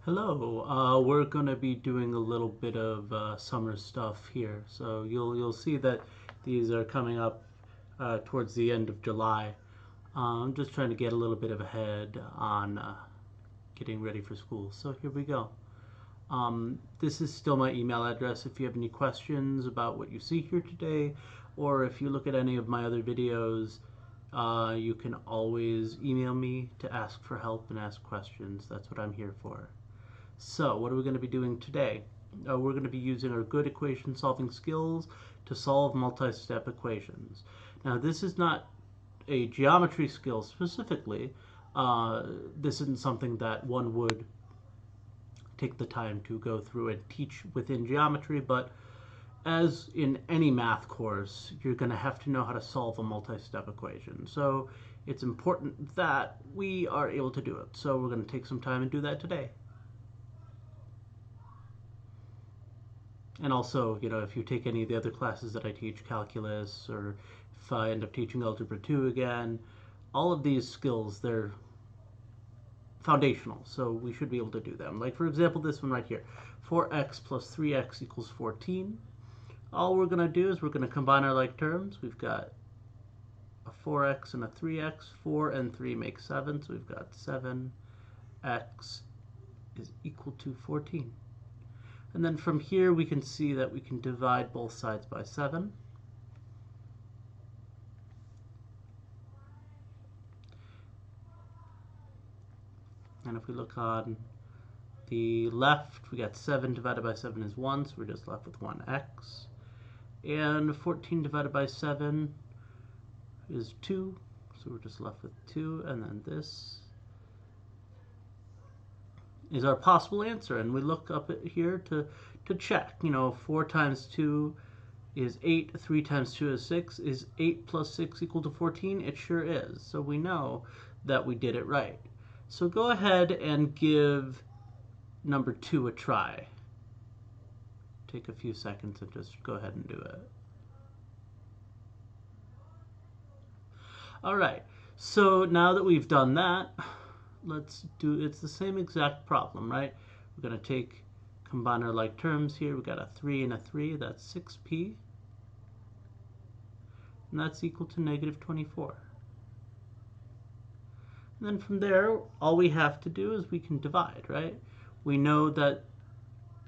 Hello. We're going to be doing a little bit of summer stuff here. So you'll see that these are coming up towards the end of July. I'm just trying to get a little bit of ahead on getting ready for school. So here we go. This is still my email address if you have any questions about what you see here today, or if you look at any of my other videos, you can always email me to ask for help and ask questions. That's what I'm here for. So what are we going to be doing today? We're going to be using our good equation solving skills to solve multi-step equations. Now this is not a geometry skill specifically. This isn't something that one would take the time to go through and teach within geometry, but as in any math course, you're going to have to know how to solve a multi-step equation. So it's important that we are able to do it. So we're going to take some time and do that today. And also, if you take any of the other classes that I teach, calculus, or if I end up teaching algebra 2 again, all of these skills, they're foundational, so we should be able to do them. Like, for example, this one right here, 4x plus 3x equals 14. All we're going to do is we're going to combine our like terms. We've got a 4x and a 3x. 4 and 3 make 7, so we've got 7x is equal to 14. And then from here we can see that we can divide both sides by 7. And if we look on the left, we got 7 divided by 7 is 1, so we're just left with 1x. And 14 divided by 7 is 2, so we're just left with 2. And then this is our possible answer. And we look up here to check. 4 times 2 is 8, 3 times 2 is 6. Is 8 plus 6 equal to 14? It sure is. So we know that we did it right. So go ahead and give number 2 a try. Take a few seconds and just go ahead and do it. All right, so now that we've done that, it's the same exact problem, right? We're going to combine our like terms here. We've got a 3 and a 3, that's 6p. And that's equal to negative 24. And then from there, all we have to do is we can divide, right? We know that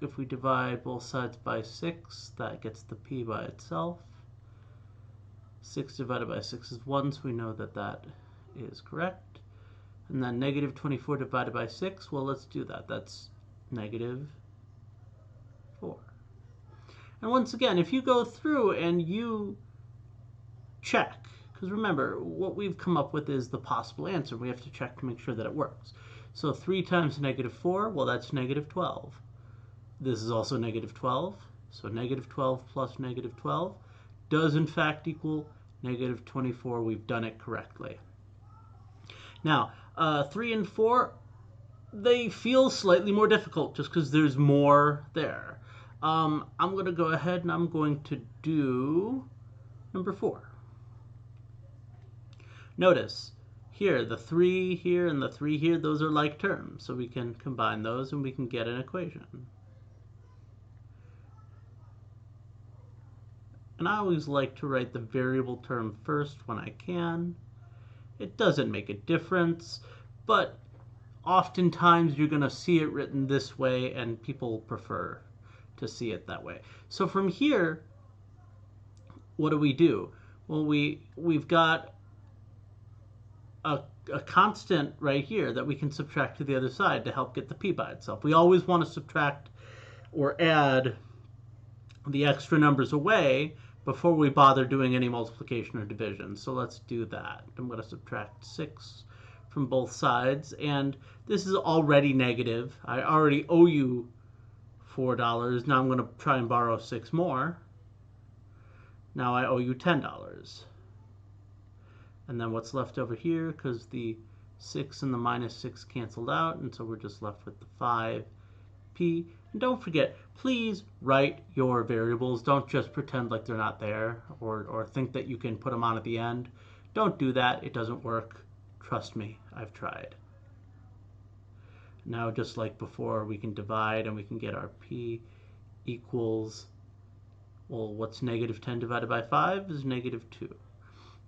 if we divide both sides by 6, that gets the p by itself. 6 divided by 6 is 1, so we know that that is correct. And then negative 24 divided by 6, well, let's do that. That's negative 4. And once again, if you go through and you check, because remember, what we've come up with is the possible answer. We have to check to make sure that it works. So 3 times negative 4, well, that's negative 12. This is also negative 12. So negative 12 plus negative 12 does in fact equal negative 24. We've done it correctly. Now, 3 and 4, they feel slightly more difficult just because there's more there. I'm going to go ahead and I'm going to do number 4. Notice here, the 3 here and the 3 here, those are like terms. So we can combine those and we can get an equation. And I always like to write the variable term first when I can. It doesn't make a difference, but oftentimes you're going to see it written this way and people prefer to see it that way. So from here, what do? Well, we've got a constant right here that we can subtract to the other side to help get the p by itself. We always want to subtract or add the extra numbers away before we bother doing any multiplication or division. So let's do that. I'm going to subtract 6 from both sides, and this is already negative. I already owe you $4. Now I'm going to try and borrow 6 more. Now I owe you $10. And then what's left over here, because the 6 and the minus 6 canceled out, and so we're just left with the 5p. And don't forget, please write your variables. Don't just pretend like they're not there or think that you can put them on at the end. Don't do that. It doesn't work. Trust me, I've tried. Now, just like before, we can divide and we can get our p equals, well, what's negative 10 divided by 5 is negative 2.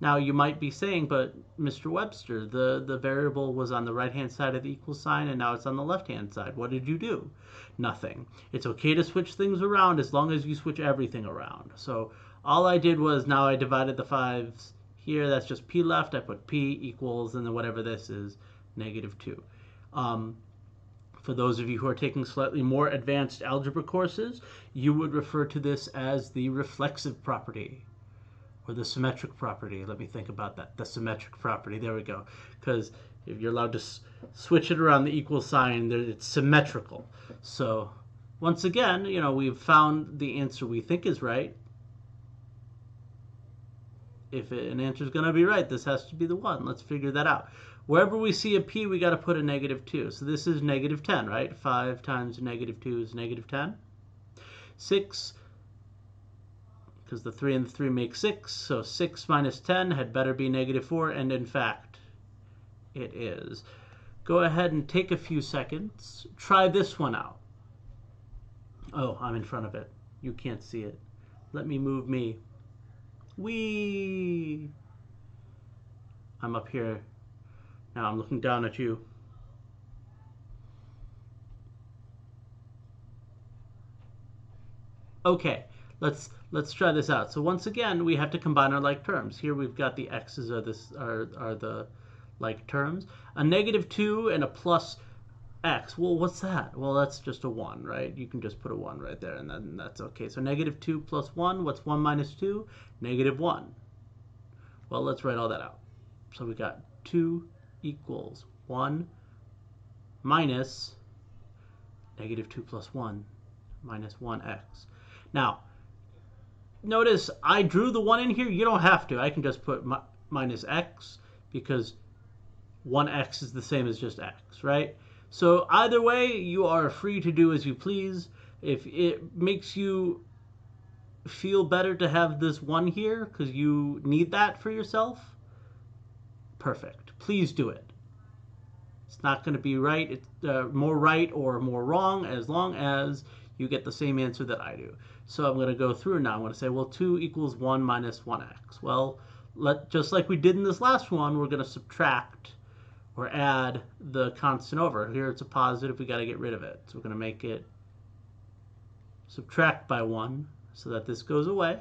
Now, you might be saying, but Mr. Webster, the variable was on the right-hand side of the equal sign, and now it's on the left-hand side. What did you do? Nothing. It's okay to switch things around as long as you switch everything around. So all I did was, now I divided the 5s here. That's just p left. I put p equals, and then whatever this is, negative 2. For those of you who are taking slightly more advanced algebra courses, you would refer to this as the reflexive property. Or the symmetric property. Let me think about that. The symmetric property. There we go. Because if you're allowed to switch it around the equal sign, it's symmetrical. So once again, we've found the answer we think is right. If an answer is going to be right, this has to be the one. Let's figure that out. Wherever we see a p, we got to put a negative 2. So this is negative 10, right? 5 times negative 2 is negative 10. 6, because the 3 and the 3 make 6, so 6 minus 10 had better be negative 4, and in fact, it is. Go ahead and take a few seconds. Try this one out. Oh, I'm in front of it. You can't see it. Let me move me. Whee! I'm up here. Now I'm looking down at you. Okay, let's try this out. So once again, we have to combine our like terms. Here we've got the x's are the like terms. A negative 2 and a plus x. Well, what's that? Well, that's just a 1, right? You can just put a 1 right there, and then that's okay. So negative 2 plus 1, what's 1 minus 2? Negative 1. Well, let's write all that out. So we got 2 equals 1 minus negative 2 plus 1 minus 1x. Now, notice I drew the 1 in here. You don't have to. I can just put minus x because 1x is the same as just x, right? So either way, you are free to do as you please. If it makes you feel better to have this 1 here because you need that for yourself, perfect. Please do it. It's not going to be right. It's more right or more wrong as long as you get the same answer that I do. So I'm going to go through now. I'm going to say, well, 2 equals 1 minus 1x. Well, just like we did in this last one, we're going to subtract or add the constant over. Here it's a positive. We got to get rid of it. So we're going to make it subtract by 1 so that this goes away.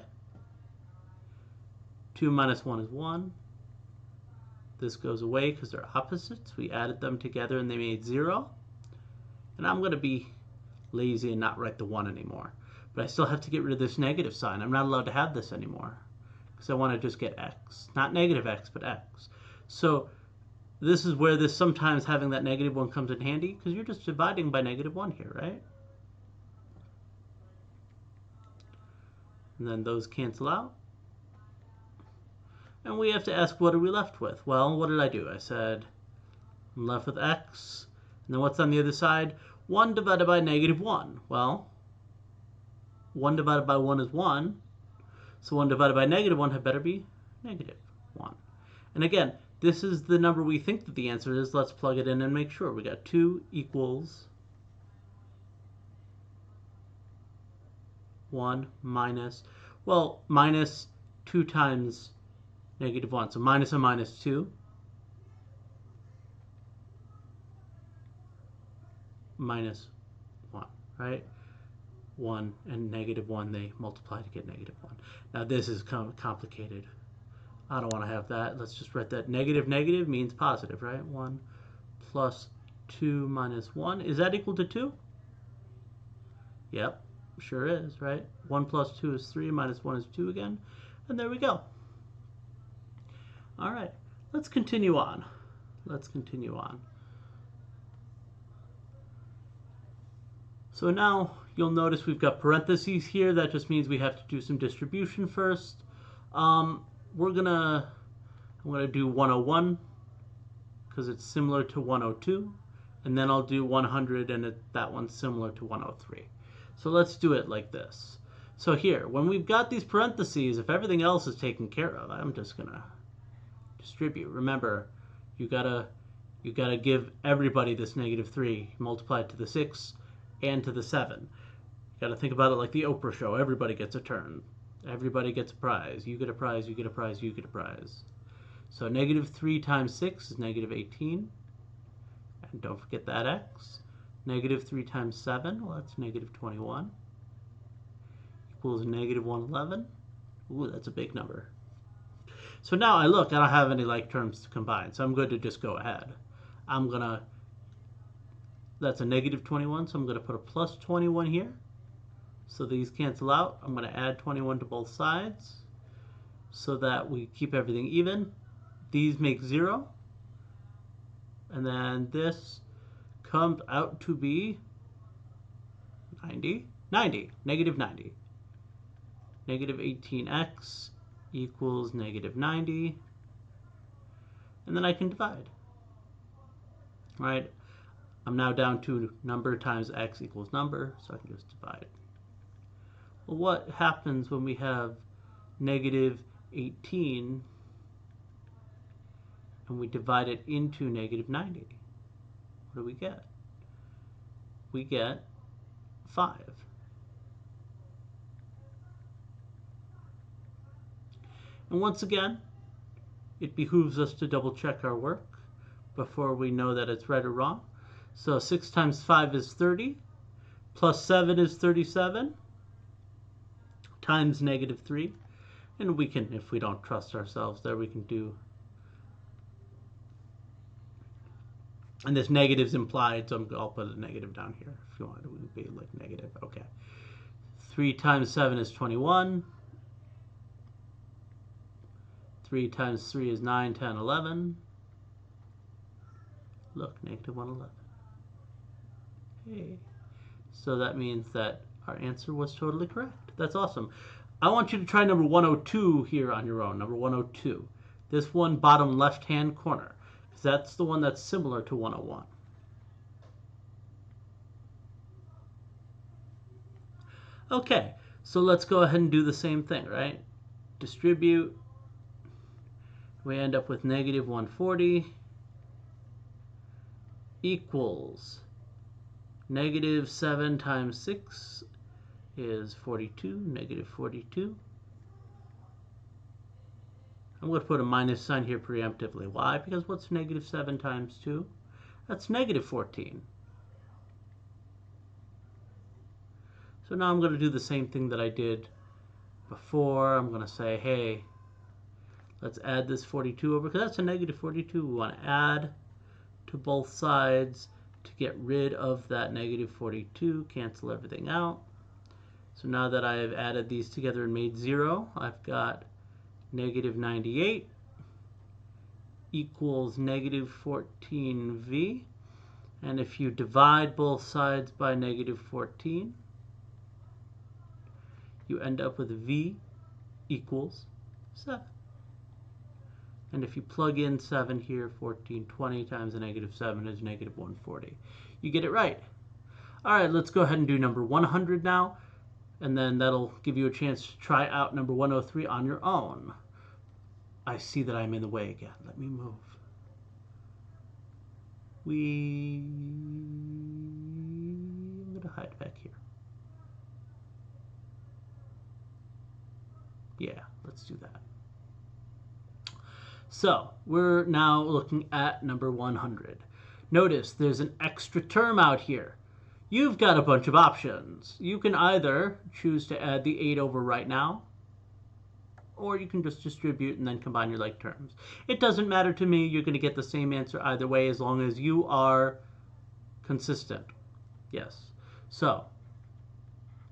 2 minus 1 is 1. This goes away because they're opposites. We added them together and they made 0. And I'm going to be lazy and not write the 1 anymore. But I still have to get rid of this negative sign. I'm not allowed to have this anymore because I want to just get x. Not negative x, but x. So this is where this sometimes having that negative 1 comes in handy because you're just dividing by negative 1 here, right? And then those cancel out. And we have to ask, what are we left with? Well, what did I do? I said, I'm left with x. And then what's on the other side? 1 divided by negative 1. Well, 1 divided by 1 is 1. So 1 divided by negative 1 had better be negative 1. And again, this is the number we think that the answer is. Let's plug it in and make sure. We got 2 equals 1 minus, well, minus 2 times negative 1. So minus a minus 2. Minus 1, right? 1 and negative 1, they multiply to get negative 1. Now this is complicated. I don't want to have that. Let's just write that negative negative means positive, right? 1 plus 2 minus 1. Is that equal to 2? Yep, sure is, right? 1 plus 2 is 3, minus 1 is 2 again. And there we go. All right, let's continue on. Let's continue on. So now you'll notice we've got parentheses here. That just means we have to do some distribution first. I'm gonna do 101 because it's similar to 102, and then I'll do 100, and that one's similar to 103. So let's do it like this. So here, when we've got these parentheses, if everything else is taken care of, I'm just gonna distribute. Remember, you gotta You got to give everybody this negative 3, multiply it to the 6 and to the 7. You got to think about it like the Oprah show. Everybody gets a turn. Everybody gets a prize. You get a prize, you get a prize, you get a prize. So negative 3 times 6 is negative 18. And don't forget that x. Negative 3 times 7, well, that's negative 21. Equals negative 111. Ooh, that's a big number. So now I look, I don't have any like terms to combine, so I'm good to just go ahead. That's a negative 21, so I'm going to put a plus 21 here. So these cancel out. I'm going to add 21 to both sides so that we keep everything even. These make 0. And then this comes out to be 90, negative 90. Negative 18x equals negative 90. And then I can divide. All right? I'm now down to number times x equals number, so I can just divide. Well, what happens when we have negative 18 and we divide it into negative 90? What do we get? We get 5. And once again, it behooves us to double check our work before we know that it's right or wrong. So 6 times 5 is 30, plus 7 is 37, times negative 3. And we can, if we don't trust ourselves there, we can do, and this negative's implied, so I'll put a negative down here if you want it to be like negative. Okay. 3 times 7 is 21. 3 times 3 is 9, 10, 11. Look, negative 111. Hey. So that means that our answer was totally correct. That's awesome. I want you to try number 102 here on your own. Number 102. This one, bottom left-hand corner. Because that's the one that's similar to 101. Okay, so let's go ahead and do the same thing, right? Distribute. We end up with negative 140 equals negative 7 times 6 is 42, negative 42. I'm going to put a minus sign here preemptively. Why? Because what's negative 7 times 2? That's negative 14. So now I'm going to do the same thing that I did before. I'm going to say, hey, let's add this 42 over, because that's a negative 42. We want to add to both sides to get rid of that negative 42, cancel everything out. So now that I have added these together and made 0, I've got negative 98 equals negative 14v. And if you divide both sides by negative 14, you end up with v equals 7. And if you plug in 7 here, 1420 times a negative 7 is negative 140. You get it right. All right, let's go ahead and do number 100 now. And then that'll give you a chance to try out number 103 on your own. I see that I'm in the way again. Let me move. I'm going to hide back here. Yeah, let's do that. So we're now looking at number 100. Notice there's an extra term out here. You've got a bunch of options. You can either choose to add the 8 over right now, or you can just distribute and then combine your like terms. It doesn't matter to me. You're going to get the same answer either way as long as you are consistent. Yes. So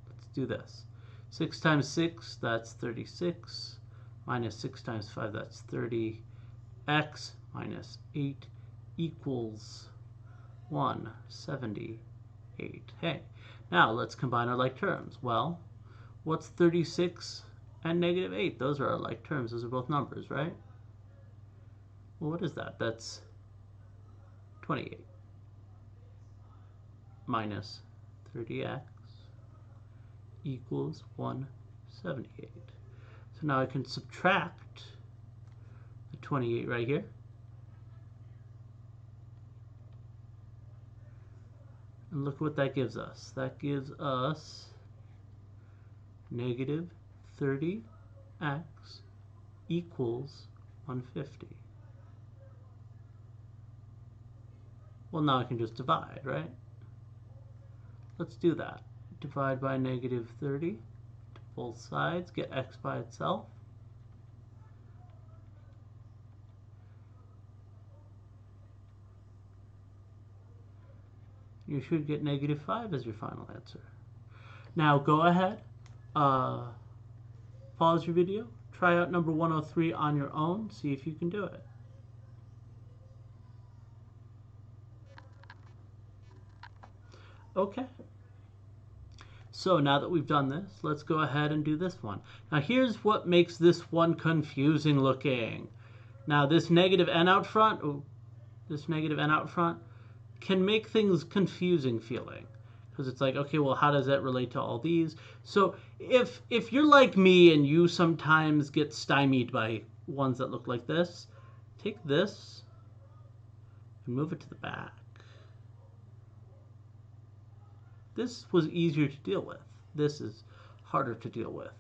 let's do this. 6 times 6, that's 36. Minus 6 times 5, that's 30. X minus 8 equals 178. Hey, now let's combine our like terms. Well, what's 36 and negative 8? Those are our like terms. Those are both numbers, right? Well, what is that? That's 28 minus 30x equals 178. So now I can subtract the 28 right here. And look what that gives us. That gives us negative 30x equals 150. Well, now I can just divide, right? Let's do that. Divide by negative 30 to both sides, get x by itself. You should get negative 5 as your final answer. Now go ahead, pause your video, try out number 103 on your own, see if you can do it. Okay. So now that we've done this, let's go ahead and do this one. Now here's what makes this one confusing looking. Now this negative n out front, can make things confusing feeling. Because it's like, okay, well, how does that relate to all these? So if you're like me and you sometimes get stymied by ones that look like this, take this and move it to the back. This was easier to deal with. This is harder to deal with.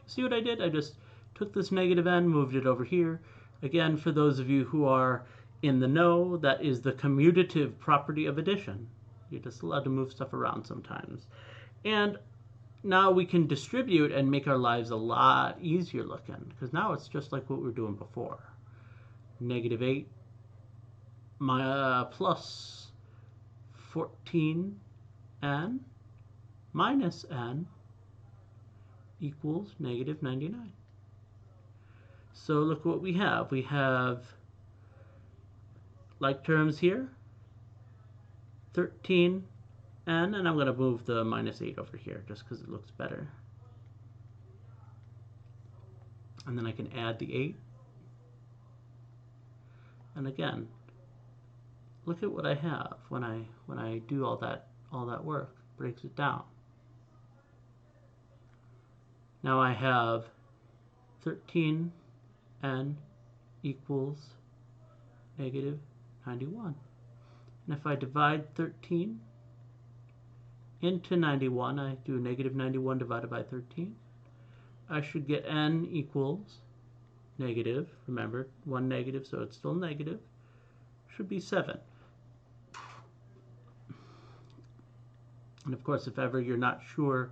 See what I did? I just took this negative n, moved it over here. Again, for those of you who are in the know, that is the commutative property of addition. You're just allowed to move stuff around sometimes. And now we can distribute and make our lives a lot easier looking, because now it's just like what we were doing before. Negative 8 plus 14n minus n equals negative 99. So look what we have. We have like terms here, 13n, and I'm going to move the minus 8 over here just because it looks better. And then I can add the 8. And again, look at what I have when I do all that work. Breaks it down. Now I have 13n equals negative 91. And if I divide 13 into 91, I do negative 91 divided by 13. I should get n equals negative, remember, one negative, so it's still negative, should be 7. And of course, if ever you're not sure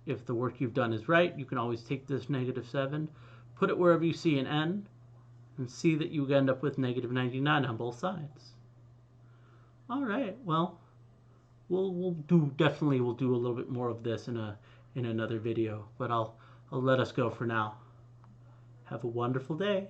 if the work you've done is right, you can always take this negative 7, put it wherever you see an n, and see that you end up with negative 99 on both sides. All right, well, we'll do a little bit more of this in another video, but I'll let us go for now. Have a wonderful day.